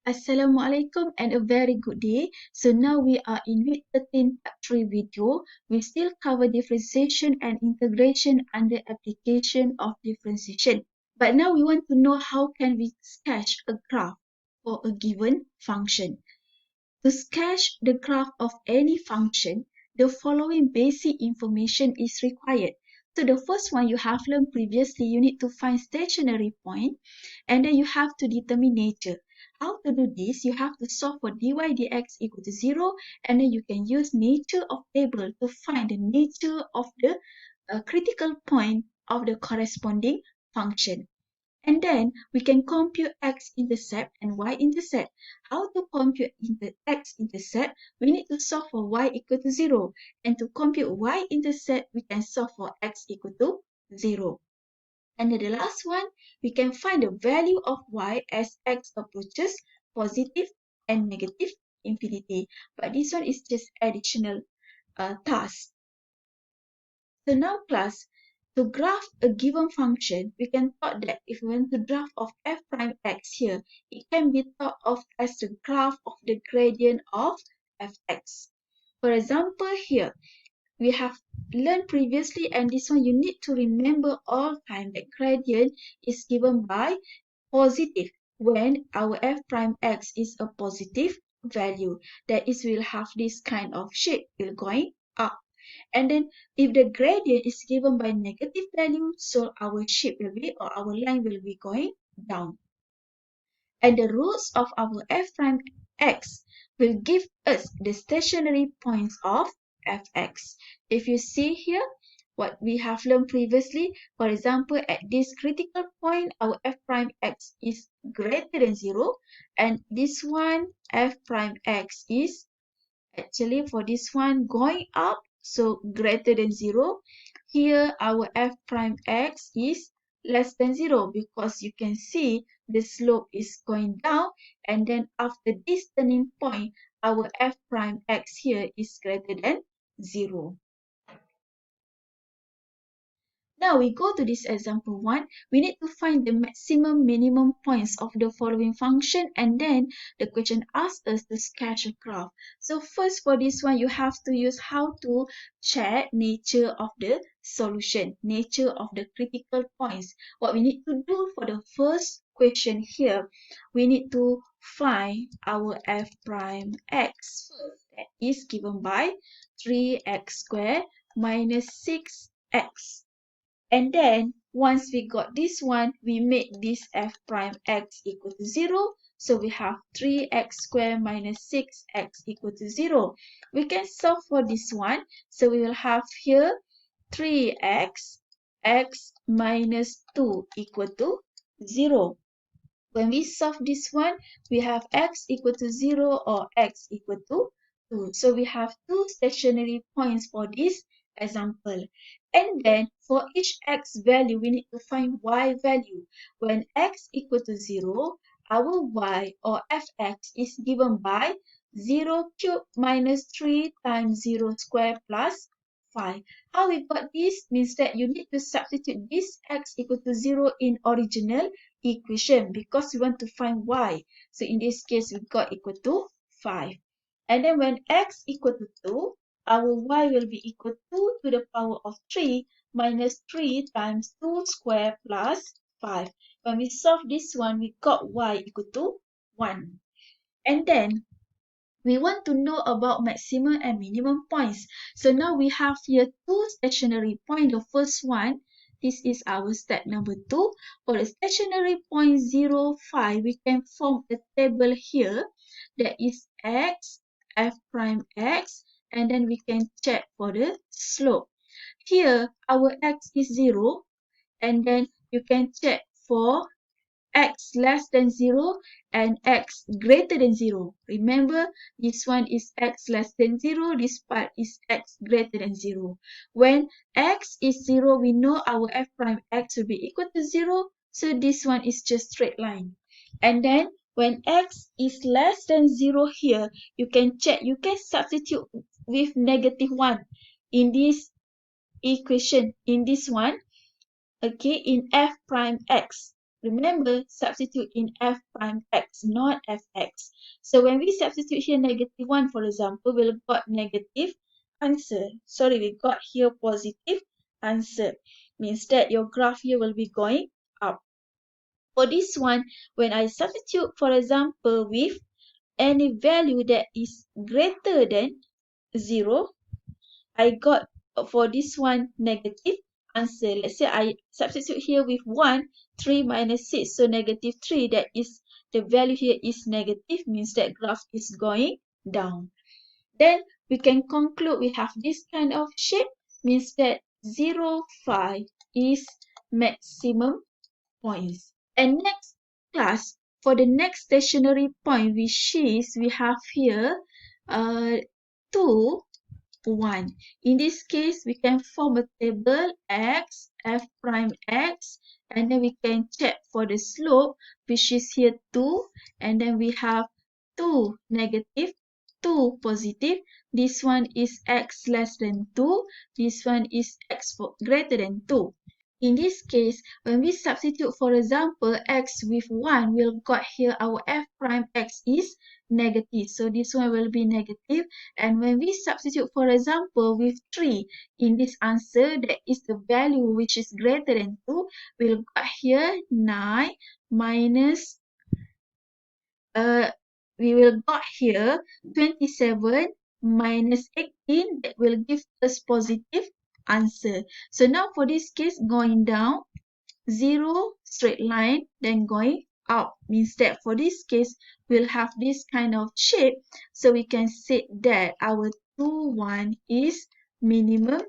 Assalamualaikum and a very good day. So now we are in week 13 part 3 video. We still cover differentiation and integration under application of differentiation. But now we want to know how can we sketch a graph for a given function. To sketch the graph of any function, the following basic information is required. So the first one you have learned previously, you need to find stationary point and then you have to determine nature. How to do this? You have to solve for dy dx equal to 0 and then you can use nature of table to find the nature of the critical point of the corresponding function. And then we can compute x-intercept and y-intercept. How to compute x-intercept? We need to solve for y equal to 0. And to compute y-intercept, we can solve for x equal to 0. And then the last one, we can find the value of y as x approaches positive and negative infinity. But this one is just additional task. So now class, to graph a given function, we can thought that if we want to graph of f prime x here, it can be thought of as the graph of the gradient of fx. For example, here, we have learned previously and this one you need to remember all time that gradient is given by positive when our f prime x is a positive value. That is, we'll have this kind of shape, will going up. And then if the gradient is given by negative value, so our shape will be or our line will be going down. And the roots of our f prime x will give us the stationary points of fx. If you see here, what we have learned previously, for example, at this critical point, our f prime x is greater than 0. And this one, f prime x is actually for this one going up, so greater than 0. Here our f prime x is less than 0 because you can see the slope is going down, and then after this turning point our f prime x here is greater than 0. Now we go to this example 1. We need to find the maximum minimum points of the following function, and then the question asks us to sketch a graph. So first for this one, you have to use how to check nature of the solution, nature of the critical points. What we need to do for the first question here, we need to find our f prime x first. That is given by 3x squared minus 6x. And then, once we got this one, we make this f prime x equal to 0. So we have 3x squared minus 6x equal to 0. We can solve for this one. So we will have here 3x, x minus 2 equal to 0. When we solve this one, we have x equal to 0 or x equal to 2. So we have two stationary points for this example. And then for each x value, we need to find y value. When x equal to 0, our y or fx is given by 0 cubed minus 3 times 0 squared plus 5. How we got this means that you need to substitute this x equal to 0 in original equation because we want to find y. So in this case, we got equal to 5. And then when x equal to 2, our y will be equal to the power of 3 minus 3 times 2 squared plus 5. When we solve this one, we got y equal to 1. And then we want to know about maximum and minimum points. So now we have here two stationary points. The first one, this is our step number 2. For the stationary point 0, 5, we can form a table here that is x, f prime x, and then we can check for the slope. Here, our x is 0, and then you can check for x less than 0 and x greater than 0. Remember, this one is x less than 0, this part is x greater than 0. When x is 0, we know our f prime x will be equal to 0, so this one is just straight line. And then when x is less than 0 here, you can check, you can substitute with negative 1 in this equation, in this one, okay, in f prime x. Remember, substitute in f prime x, not fx. So when we substitute here -1, for example, we'll got negative answer. Sorry, we got here positive answer. Means that your graph here will be going up. For this one, when I substitute, for example, with any value that is greater than 0, I got for this one negative answer. Let's say I substitute here with 1, 3 minus 6, so -3. That is, the value here is negative, means that graph is going down. Then we can conclude we have this kind of shape, means that 0, 5 is maximum points. And next class, for the next stationary point, which is we have here 2, 1. In this case, we can form a table x, f prime x, and then we can check for the slope, which is here 2, and then we have 2 negative, 2 positive. This one is x less than 2, this one is x greater than 2. In this case, when we substitute, for example, x with 1, we'll got here our f prime x is negative. So this one will be negative. And when we substitute, for example, with 3 in this answer, that is the value which is greater than 2, we'll got here 9 minus, we will got here 27 minus 18, that will give us positive answer. So now for this case, going down, 0 straight line, then going up, means that for this case, we'll have this kind of shape. So we can say that our 2, 1 is minimum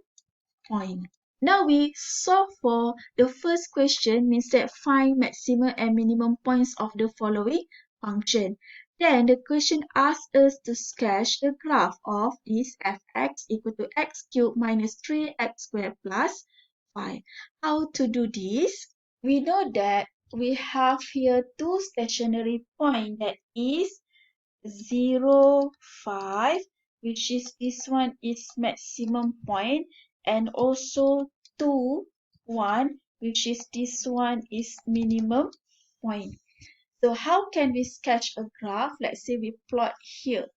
point. Now we solve for the first question, means that find maximum and minimum points of the following function. Then the question asks us to sketch the graph of this fx equal to x cubed minus 3x squared plus 5. How to do this? We know that we have here two stationary points, that is 0, 5, which is this one is maximum point, and also 2, 1, which is this one is minimum point. So how can we sketch a graph? Let's say we plot here,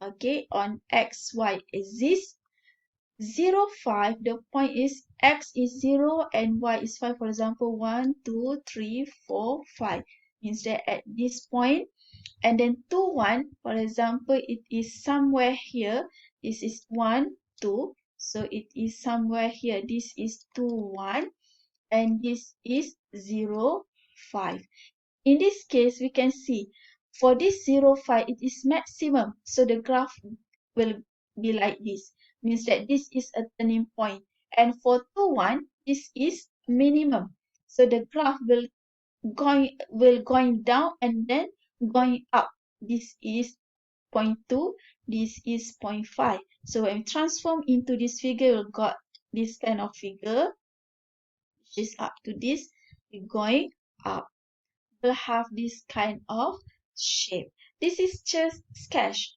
okay, on x, y axis. 0, 5, the point is x is 0 and y is 5. For example, 1, 2, 3, 4, 5. Means that at this point, and then 2, 1, for example, it is somewhere here. This is 1, 2. So it is somewhere here. This is 2, 1. And this is 0, 5. In this case, we can see for this 0, 5, it is maximum. So the graph will be like this. Means that this is a turning point. And for 2, 1, this is minimum. So the graph will going down and then going up. This is 0.2, this is 0.5. So when we transform into this figure, we'll got this kind of figure, which is up to this, we're going up. Will have this kind of shape. This is just sketch.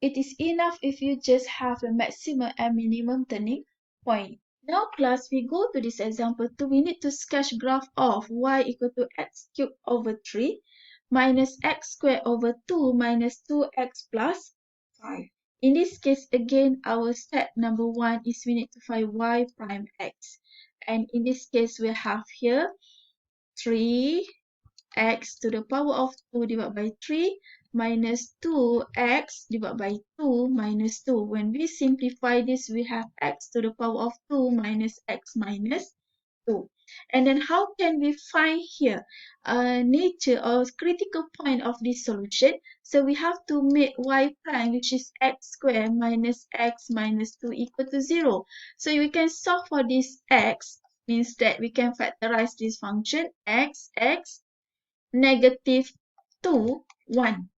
It is enough if you just have a maximum and minimum turning point. Now class, we go to this example 2. We need to sketch graph of y equal to x cubed over 3 minus x squared over 2 minus 2x plus 5. In this case, again, our step number 1 is we need to find y prime x. And in this case, we have here 3 x to the power of 2 divided by 3 minus 2x divided by 2 minus 2. When we simplify this, we have x to the power of 2 minus x minus 2. And then how can we find here nature or critical point of this solution? So we have to make y prime, which is x squared minus x minus 2 equal to 0. So we can solve for this x, means that we can factorize this function x negative 2, 1.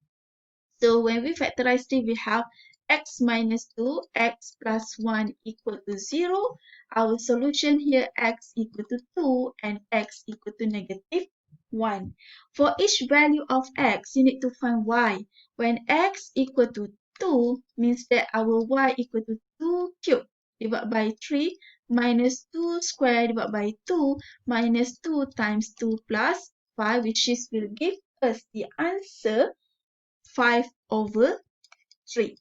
So when we factorize this, we have x minus 2, x plus 1 equal to 0. Our solution here, x equal to 2 and x equal to negative 1. For each value of x, you need to find y. When x equal to 2, means that our y equal to 2 cubed divided by 3 minus 2 squared divided by 2 minus 2 times 2 plus 5, which is will give us the answer 5/3.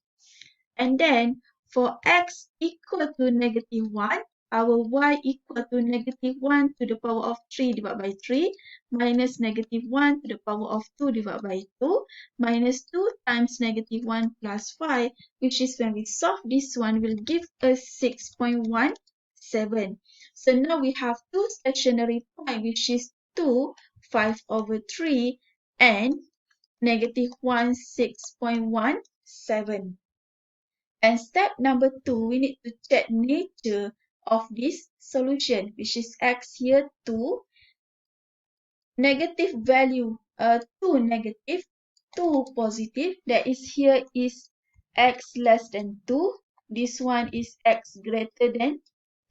And then for x equal to -1, our y equal to -1 to the power of 3 divided by 3 minus -1 to the power of 2 divided by 2 minus 2 times -1 plus 5, which is when we solve this one will give us 6.17. So now we have two stationary points, which is 2, 5/3 and -1, 6.17. And step number 2, we need to check nature of this solution, which is x here 2, negative value 2 negative, 2 positive, that is here is x less than 2, this one is x greater than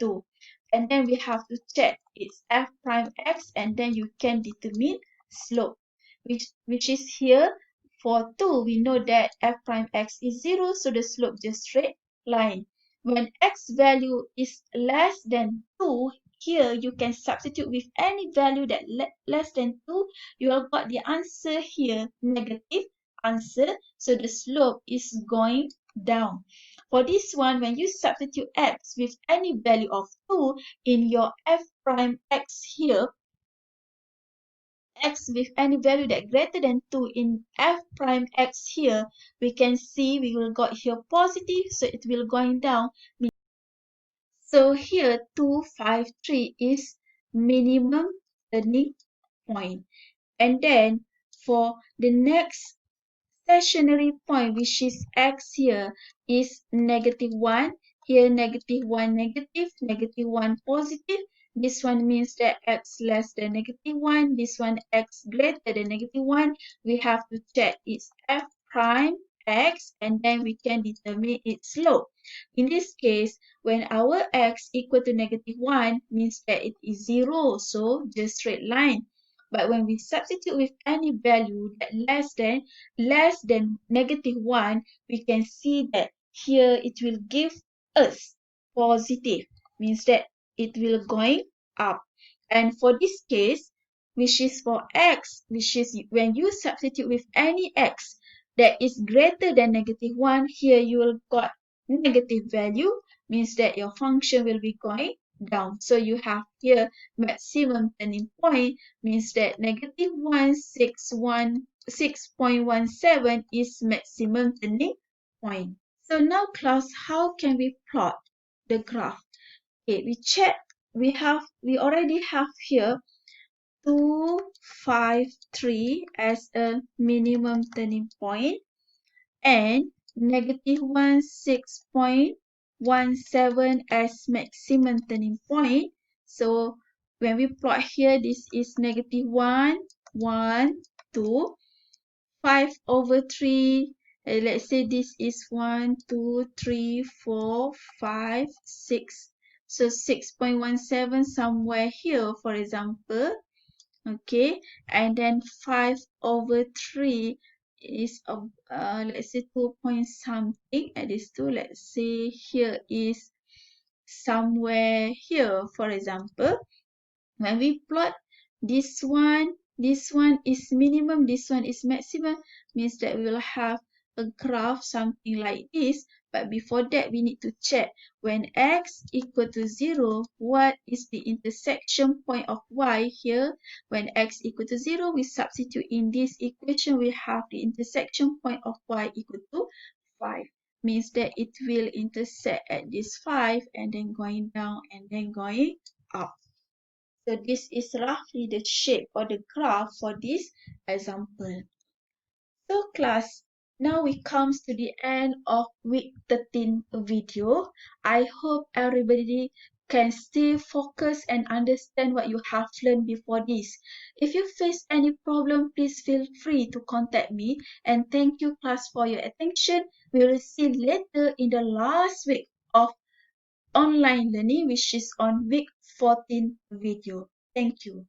2. And then we have to check its f prime x, and then you can determine slope, which is here. For 2, we know that f prime x is 0, so the slope just straight line. When x value is less than 2, here you can substitute with any value that less than 2. You have got the answer here, negative answer, so the slope is going down. For this one, when you substitute x with any value of 2 in your f prime x here, x with any value that greater than 2 in f prime x here, we can see we will got here positive, so it will going down. So here 2, 5, 3 is minimum turning point. And then for the next stationary point, which is x here, is -1. Here -1 negative, -1 positive. This one means that x less than -1. This one x greater than -1. We have to check its f prime x, and then we can determine its slope. In this case, when our x equal to -1 means that it is 0, so just straight line. But when we substitute with any value that less than -1, we can see that here it will give us positive, means that it will going up. And for this case, which is for x, which is when you substitute with any x that is greater than -1, here you will got negative value, means that your function will be going down. So you have here maximum turning point, means that -6.17 is maximum turning point. So now class, how can we plot the graph? Okay, we check, we already have here 2, 5, 3 as a minimum turning point, and -1, 6.17 as maximum turning point. So when we plot here, this is -1, 1, 2, 5/3. Let's say this is 1, 2, 3, 4, 5, 6. So 6.17 somewhere here, for example. Okay, and then 5/3 is let's say 2 point something, and this 2, let's say here is somewhere here, for example. When we plot this one is minimum, this one is maximum, means that we will have a graph something like this. But before that, we need to check when x equal to 0, what is the intersection point of y here. When x equal to 0, we substitute in this equation, we have the intersection point of y equal to 5. Means that it will intersect at this 5 and then going down and then going up. So this is roughly the shape or the graph for this example. So class, now we comes to the end of week 13 video. I hope everybody can still focus and understand what you have learned before this. If you face any problem, please feel free to contact me. And thank you class for your attention. We will see you later in the last week of online learning, which is on week 14 video. Thank you.